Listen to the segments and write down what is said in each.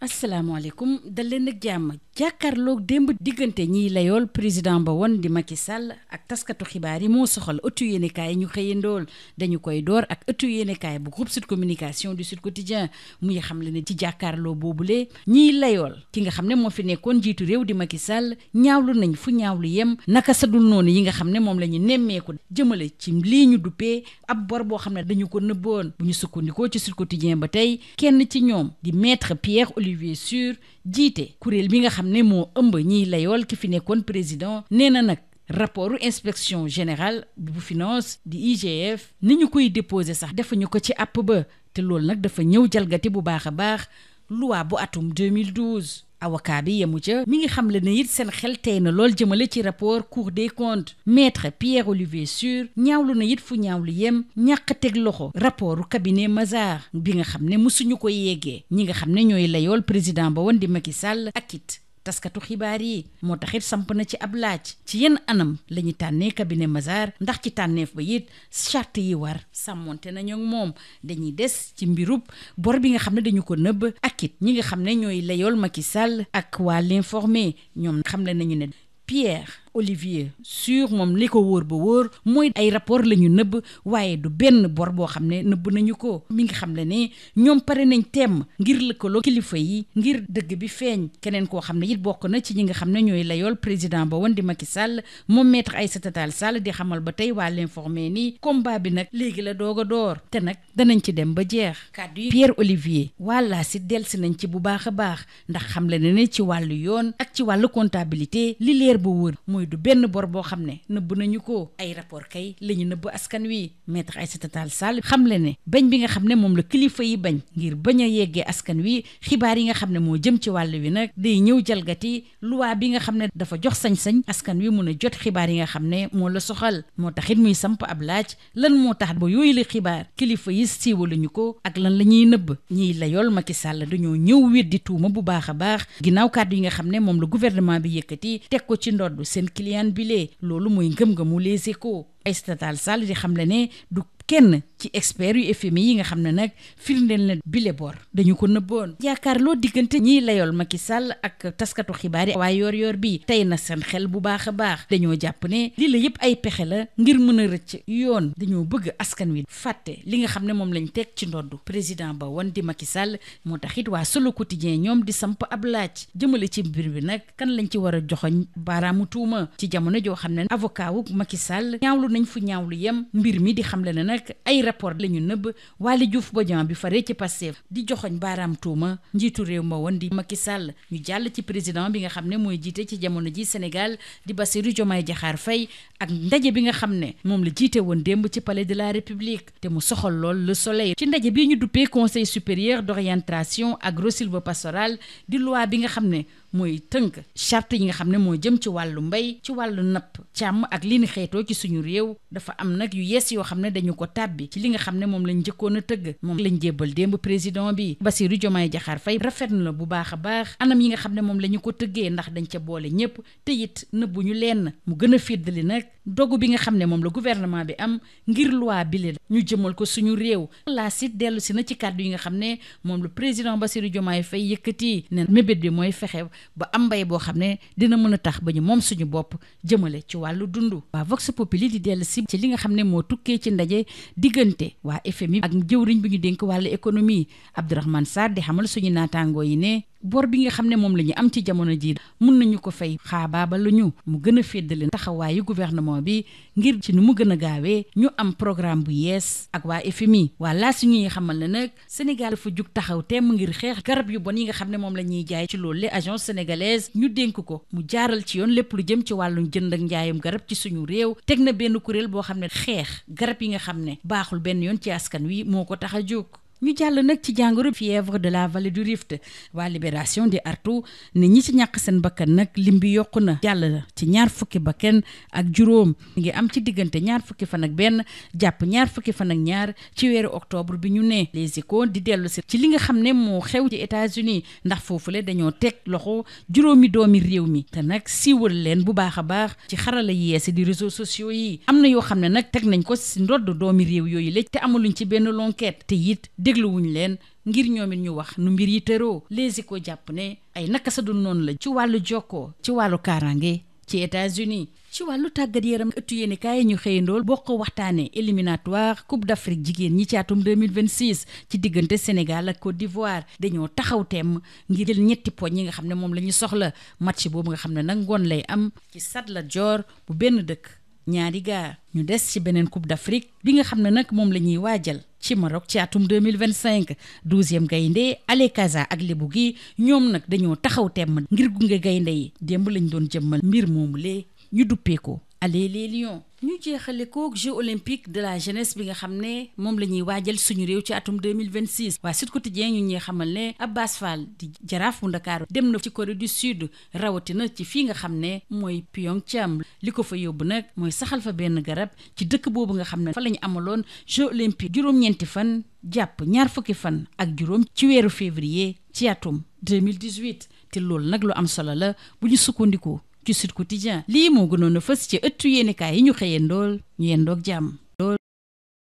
asalaamaaleykum dal leen ak jàmm jàkkaarloog démb diggante ñiy layool président ba woon di Macky Sall ak taskatu xibaar yi moo soxal ëttu yéenekaay ñu xëyandool dañu koy door ak ëttu yéenekaay bu groupe Sud Communication du Sud Quotidien muy xam le ne ci jàkkaarloo boobule ñiy layool ki nga xam ne moo fi nekkoon njiitu réew di Macky Sall ñaawlu nañ fu ñaawlu yem naka sadul noonu yi nga xam ne moom la ñu nemmeeku jëmale ci lii ñu duppee ab bor boo xam ne dañu ko nëbboon bu ñu sukkandikoo ci Sud Quotidien ba tey kenn ci ñoom di maître Pierre Olivier Sur jiite kuréel bi nga xam ne moo ëmb ñiy layool ki fi nekkoon président nee na nag rapportu inspection générale bu finance di IGF ni ñu koy déposé sax defuñu ko ci àpp ba te loolu nag dafa ñëw jalgati bu baax a baax loi bu atum 2012 avocat bi yemu ca mi ngi xam le ne it seen xel tey na lool jëmale ci rapport Cour des comptes maître Pierre Olivier Sur ñaawlu na it fu ñaawlu yem ñàkk teg loxo rapportu cabinet Mazars bi nga xam ne mësuñu ko yeggee ñi nga xam ne ñooy layool président ba woon di Macky Sall ak it taskatu xibaar yi moo taxit samp na ci ab laaj ci yenn anam la ñu tànnee cabinet Mazars ndax ci tànneef ba it charte yi war sàmmonte nañu ak moom dañuy des ci mbirub bor bi nga xam ne dañu ko nëbb ak it ñi nga xam ne ñooy layool Macky Sall ak waa l'informé ñoom xamle nañu ne Pierre Olivier Sur moom li ko wóor ba wóor mooy ay rapport la ñu nëbb waaye du benn bor boo xam ne nëbb nañu ko mi ngi xam le ne ñoom pare nañ temm ngir lëkkaloo kilifa yi ngir dëgg bi feeñ keneen koo xam ne it bokk na ci ñi nga xam ne ñooy layool président ba woon di Macky Sall moom maître Aïssata Tall Sall di xamal ba tey waa l'informé ni combat bi nag léegi la doog a door te nag danañ ci dem ba jeex kàddu yi Pierre Olivier walla si delsi nañ ci bu baax a baax ndax xam le ne ci wàllu yoon ak ci wàllu comptabilité li leer ba wóor mooy du benn bor boo xam ne nëbb nañu ko ay rapport kay la ñu nëbb askan wi maître Aïssata Tall Sall xam le ne bañ bi nga xam ne moom la kilifa yi bañ ngir bañ a yeggee askan wi xibaar yi nga xam ne moo jëm ci wàll wi nag day ñëw jalgati loi bi nga xam ne dafa jox sañ-sañ askan wi mun a jot xibaar yi nga xam ne moo la soxal moo tax it muy samp ab laaj lan moo tax ba yooyu la xibaar kilifa yi siiwaluñu ko ak lan la ñuy nëbb ñiy layool Macky Sall dañoo ñëw weddi tuuma bu baax a baax ginnaaw kàddu yi nga xam ne moom la gouvernement bi yëkkati teg ko ci ndodd seen client bi lee loolu mooy ngëm-ngëmu Les Échos Aïssata Tall Sall di xam le ne du kenn ci expert yu FMI yi nga xam ne nag firndeel na bile bor dañu ko nëbboon yaakaarloo diggante ñiy layool Macky Sall ak taskatu xibaar yi waaye yor bi tey na seen xel bu baax a baax dañoo jàpp ne lii la yëpp ay pexe la ngir mën a rëcc yoon dañoo bëgg askan wi fàtte li nga xam ne moom lañ teg ci ndoddu président ba woon di Macky Sall moo tax it waa Solo Quotidien ñoom di samp ab laaj jëmale ci mbir bi nag kan lañ ci war a joxoñ baaraamu tuuma ci jamono joo xam ne avocat wu Macky Sall ñaawlu nañ fu ñaawlu yem mbir mi di xamle ne nag ay rapport la ñu nëbb Waly Diouf Bodian bi faree ci Pastef di joxoñ baaraam tuuma njiitu réew ma woon di Macky Sall ñu jàll ci président bi nga xam ne mooy jiite ci jamono ji Sénégal di Bassirou Diomaye Diakhar Faye ak ndaje bi nga xam ne moom la jiite woon démb ci palais de la République te mu soxal lool Le Soleil ci ndaje bi ñu duppee conseil supérieur d'orientation agro-sylvo-pastorale di loi bi nga xam ne mooy tënk charte yi nga xam ne moo jëm ci wàllu mbay ci wàllu napp càmm ak li ni xeetoo ci suñu réew dafa am nag yu yees yoo xam ne dañu ko tàbbi ci li nga xam ne moom lañ njëkkoon a tëgg moom lañ jébbal démb président bi Bassirou Diomaye Diakhar Faye rafet na la bu baax a baax anam yi nga xam ne moom la ñu ko tëggee ndax dañ ca boole ñëpp te it nëbbuñu lenn mu gën a féddali nag dogu bi nga xam ne moom la gouvernement bi am ngir loi bi la ñu jëmal ko suñu réew laa sit dellu si na ci kàddu yi nga xam ne moom la président Bassirou Diomaye Faye yëkkati ne mébét bi mooy fexe ba am mbay boo xam ne dina mën a tax ba ñu moom suñu bopp jëmale ci wàllu dund waa Vox Populi di dellu si ci li nga xam ne moo tukkee ci ndaje diggante waa FMI ak jëwriñ bi ñu dénk wàllu économie Abdourahmane Sarr di xamal suñu naataangoo yi ne bor bi nga xam ne moom la ñu am ci jamono ji mun nañu ko fay xaabaaba la ñu mu gën a féddale taxawaayu gouvernement bi ngir ci nu mu gën a gaawee ñu am programme bu yees ak waa FMI waa laa suñuy xamal ne nag Sénégal dafa jug taxaw temm ngir xeex garab yu bon yi nga xam ne moom la ñuy jaay ci loolu le agence sénégalaise ñu dénk ko mu jaaral ci yoon lépp lu jëm ci wàllu jënd ak njaayum garab ci suñu réew teg na benn kuréel boo xam ne xeex garab yi nga xam ne baaxul benn yoon ci askan wi moo ko tax a jóg ñu jàll nag ci jàngoro fièvre de la vallée du Rift waa Libération di artu ne ñi ci ñàkk seen bakkan nag lim bi yokku na jàll ci ñaar fukki bakkan ak juróom ngi am ci diggante ñaar fukki fan ak benn jàpp ñaar fukki fan ak ñaar ci weeru octobre bi ñu ne Les Échos di dellu si ci li nga xam ne moo xew ci États-Unis ndax foofule dañoo teg loxo juróomi doomi réew mi te nag siiwal leen bu baax a baax ci xarala yi yeesi di réseaux sociaux yi am na yoo xam ne nag teg nañ ko si ndodd doomi réew yooyu la te amaluñ ci benn l'enquête te it dégluwuñ leen ngir ñoom it ñu wax nu mbir yi tëroo. Les Échos jàpp ne ay naka sa du noonu la ci wàllu jokkoo ci wàllu kaaraange ci États-Unis. ci wàllu tàggat yaram ëttu yéenekaay ñu xëyandool boo ko waxtaanee éliminatoire Coupe d'Afrique jigéen ñi ci atum 2026 ci diggante Sénégal ak Côte d'Ivoire dañoo taxaw temm ngir jël ñetti poñ yi nga xam ne moom la ñu soxla. match boobu nga xam ne nag ngoon lay am ci Stade Lat Dior bu benn dëkk ñaari gaar. ñu des ci beneen Coupe d'Afrique bi nga xam ne nag moom la ñuy waajal ci Maroc ci atum 2025 12e gaynde Ale Casa ak Lebu gi ñoom nag dañoo taxaw temm ngir gunge gaynde yi démb lañ doon jëmmal mbir moomu lee ñu duppee ko Allez les Lions. ñu jeexale ko Jeux olympiques de la jeunesse bi nga xam ne moom la ñuy waajal suñu réew ci atum 2026 waa Sud Quotidien ñu ñuy xamal ne Abbas Fall di jaraaf bu Ndakaaru dem na ci Corée du Sud rawatina ci fii nga xam ne mooy Pyeongchang li ko fa yóbbu nag mooy saxal fa benn garab ci dëkk boobu nga xam ne fa la ñu amaloon Jeux olympiques juróom-ñeenti fan jàpp ñaar fukki fan ak juróom ci weeru février ci atum 2018 te loolu nag lu am solo la bu ñu sukkandikoo ci Sud Quotidien lii moo gënoon a fës ci ëttu yéenekaay yi ñu xëyandool ñu yendoog jàmm.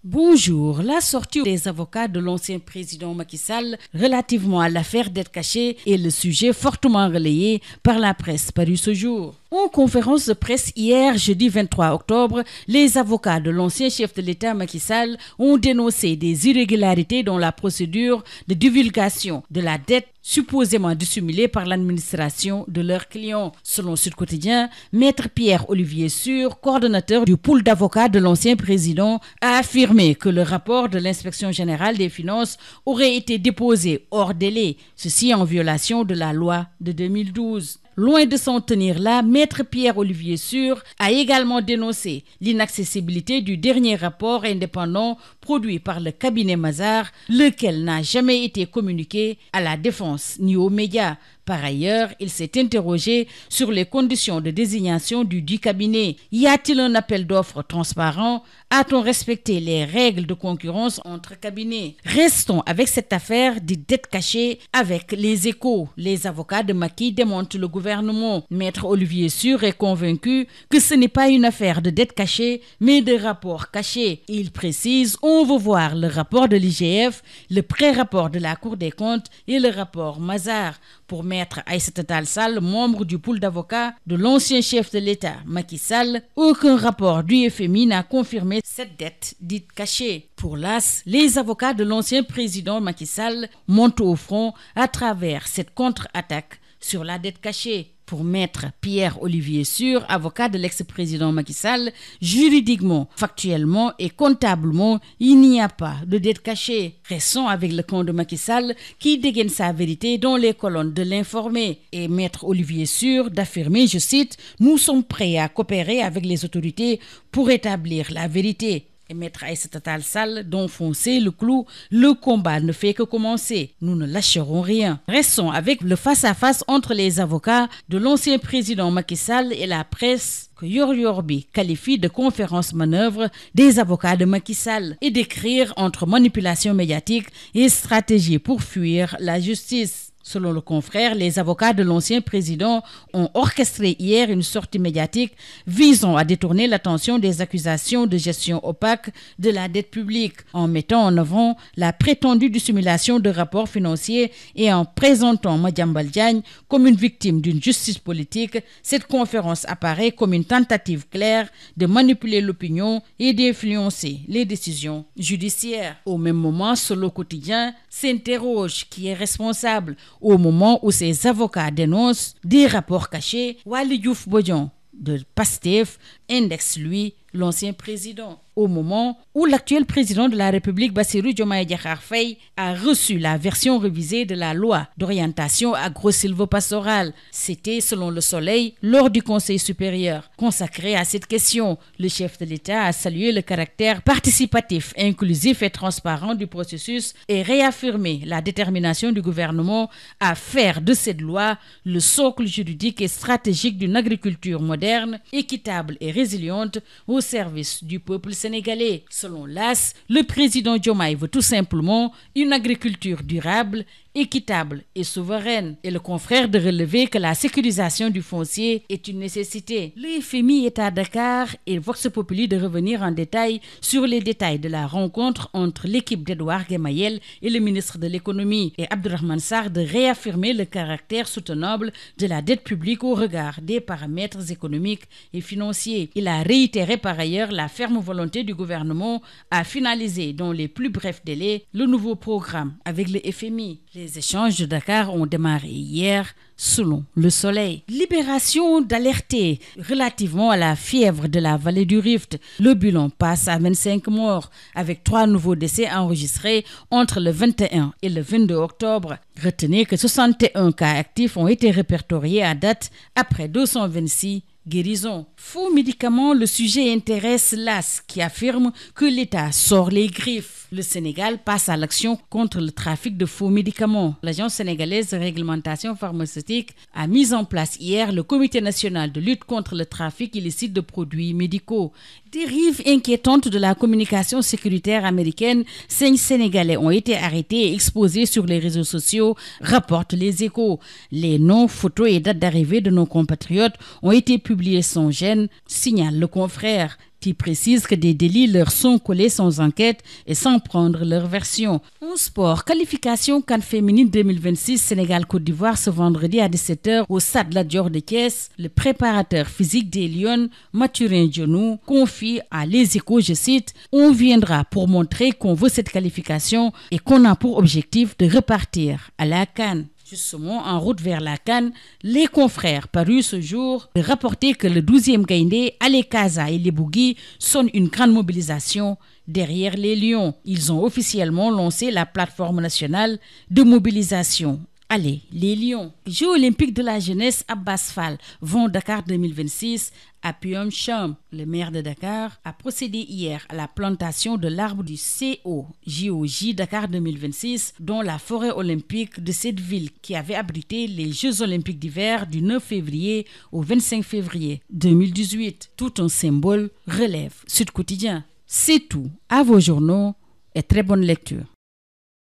Bonjour. La sortie des avocats de l'ancien président Macky Sall relativement à l'affaire dettes cachées est le sujet fortement relayé par la presse parue ce jour. En conférence de presse hier, jeudi 23 octobre, les avocats de l'ancien chef de l'État Macky Sall ont dénoncé des irrégularités dans la procédure de divulgation de la dette supposément dissimulée par l'administration de leurs clients. Selon Sud Quotidien, Maître Pierre-Olivier Sur, coordonnateur du pool d'avocats de l'ancien président, a affirmé que le rapport de l'Inspection générale des finances aurait été déposé hors délai, ceci en violation de la loi de 2012. Loin de s'en tenir là, Maître Pierre-Olivier Sur a également dénoncé l'inaccessibilité du dernier rapport indépendant produit par le cabinet Mazars, lequel n'a jamais été communiqué à la défense ni aux médias. Par ailleurs, il s'est interrogé sur les conditions de désignation du dit cabinet. Y a-t-il un appel d'offres transparent? A-t-on respecté les règles de concurrence entre cabinets? Restons avec cette affaire des dettes cachées avec les Échos. Les avocats de Macky démontent le gouvernement. Maître Olivier Sur est convaincu que ce n'est pas une affaire de dettes cachées, mais de rapports cachés. Il précise, on veut voir le rapport de l'IGF, le pré-rapport de la Cour des comptes et le rapport Mazars. Pour Maître Aïssata Tall Sall, membre du pool d'avocats de l'ancien chef de l'État, Macky Sall, aucun rapport du FMI n'a confirmé cette dette dite cachée. Pour l'AS, les avocats de l'ancien président Macky Sall montent au front à travers cette contre-attaque sur la dette cachée. Pour Maître Pierre-Olivier Sur, avocat de l'ex-président Macky Sall, juridiquement, factuellement et comptablement, il n'y a pas de dette cachée. Restons avec le camp de Macky Sall qui dégaine sa vérité dans les colonnes de l'Informé. Et Maître Olivier Sur d'affirmer, je cite, « Nous sommes prêts à coopérer avec les autorités pour établir la vérité ». Et Maître Aïssata Tall Sall d'enfoncer le clou, le combat ne fait que commencer. Nous ne lâcherons rien. Restons avec le face-à-face entre les avocats de l'ancien président Macky Sall et la presse que Yor Yorbi qualifie de conférence manœuvre des avocats de Macky Sall et d'écrire entre manipulation médiatique et stratégie pour fuir la justice. Selon le confrère, les avocats de l'ancien président ont orchestré hier une sortie médiatique visant à détourner l'attention des accusations de gestion opaque de la dette publique en mettant en avant la prétendue dissimulation de rapports financiers et en présentant Madiambal Diagne comme une victime d'une justice politique. Cette conférence apparaît comme une tentative claire de manipuler l'opinion et d'influencer les décisions judiciaires. Au même moment, Solo Quotidien s'interroge qui est responsable au moment où ses avocats dénoncent des rapports cachés. Waly Diouf Bodian de Pastef indexe, lui, l'ancien président. Au moment où l'actuel président de la République, Bassirou Diomaye Diakhar Faye, a reçu la version révisée de la loi d'orientation agro-sylvo-pastorale. C'était, selon Le Soleil, lors du Conseil supérieur. Consacré à cette question, le chef de l'État a salué le caractère participatif, inclusif et transparent du processus et réaffirmé la détermination du gouvernement à faire de cette loi le socle juridique et stratégique d'une agriculture moderne, équitable et résiliente au service du peuple sénégalais. Selon l'AS, le président Diomaye veut tout simplement une agriculture durable équitable et souveraine. Et le confrère de relever que la sécurisation du foncier est une nécessité. Le FMI est à Dakar et Vox Populi de revenir en détail sur les détails de la rencontre entre l'équipe d'Edouard Guémayel et le ministre de l'économie, et Abdourahmane Sarr de réaffirmer le caractère soutenable de la dette publique au regard des paramètres économiques et financiers. Il a réitéré par ailleurs la ferme volonté du gouvernement à finaliser dans les plus brefs délais le nouveau programme avec le FMI. Les échanges de Dakar ont démarré hier selon Le Soleil. Libération d'alerter relativement à la fièvre de la vallée du Rift. Le bilan passe à 25 morts avec 3 nouveaux décès enregistrés entre le 21 et le 22 octobre. Retenez que 61 cas actifs ont été répertoriés à date après 226 guérison. Faux médicaments, le sujet intéresse l'AS qui affirme que l'État sort les griffes. Le Sénégal passe à l'action contre le trafic de faux médicaments. L'Agence sénégalaise de réglementation pharmaceutique a mis en place hier le Comité national de lutte contre le trafic illicite de produits médicaux. Dérive inquiétante de la communication sécuritaire américaine, 5 Sénégalais ont été arrêtés et exposés sur les réseaux sociaux, rapportent Les Échos. Les noms, photos et dates d'arrivée de nos compatriotes ont été publiés sans gêne, signale le confrère, qui précise que des délits leur sont collés sans enquête et sans prendre leur version. En sport, qualification CAN féminine 2026 Sénégal-Côte d'Ivoire ce vendredi à 17h au stade Lat Dior de Thiès. Le préparateur physique des Lions, Mathurin Dionou, confie à Les Échos, je cite, « On viendra pour montrer qu'on veut cette qualification et qu'on a pour objectif de repartir à la CAN ». Justement, en route vers la CAN, les confrères parus ce jour rapportaient que le 12e Gaïndé, Ale Kaza et les Bougui sonnent une grande mobilisation derrière les Lions. Ils ont officiellement lancé la plateforme nationale de mobilisation. Allez, les Lions. Jeux olympiques de la jeunesse Abbas Fall vont Dakar 2026 à Pyeongchang. Le maire de Dakar a procédé hier à la plantation de l'arbre du COJOJ Dakar 2026 dans la forêt olympique de cette ville qui avait abrité les Jeux olympiques d'hiver du 9 février au 25 février 2018. Tout un symbole relève Sud Quotidien. C'est tout. À vos journaux et très bonne lecture.